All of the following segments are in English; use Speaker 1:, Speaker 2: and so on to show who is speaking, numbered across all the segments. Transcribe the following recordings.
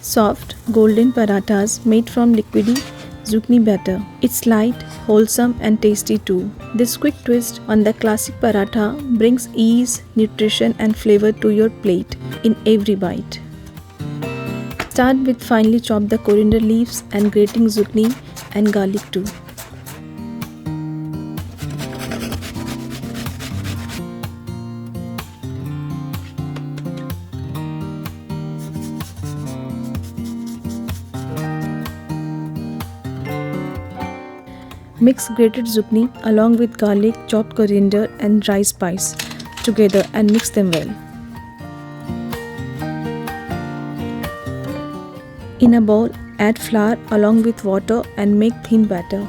Speaker 1: Soft, golden parathas made from liquidy zucchini batter. It's light, wholesome and tasty too. This quick twist on the classic paratha brings ease, nutrition and flavor to your plate in every bite. Start with finely chop the coriander leaves and grating zucchini and garlic too. Mix grated zucchini along with garlic, chopped coriander and dry spice together and mix them well. In a bowl, add flour along with water and make thin batter.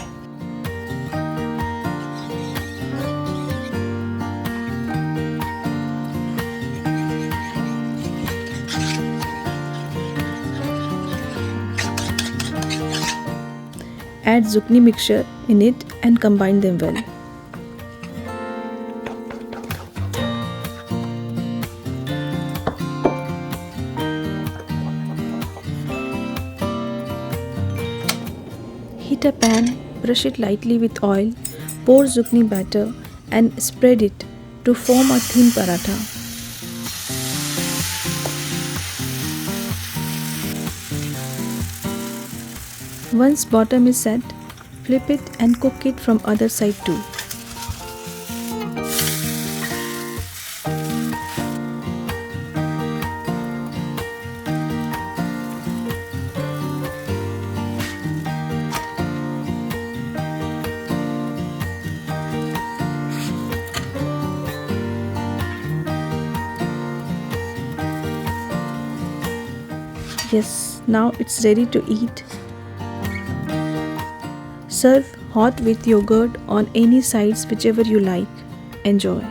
Speaker 1: Add zucchini mixture in it and combine them well. Heat a pan, brush it lightly with oil, pour zucchini batter and spread it to form a thin paratha. Once bottom is set, flip it and cook it from other side too. Yes, now it's ready to eat. Serve hot with yogurt on any sides whichever you like. Enjoy.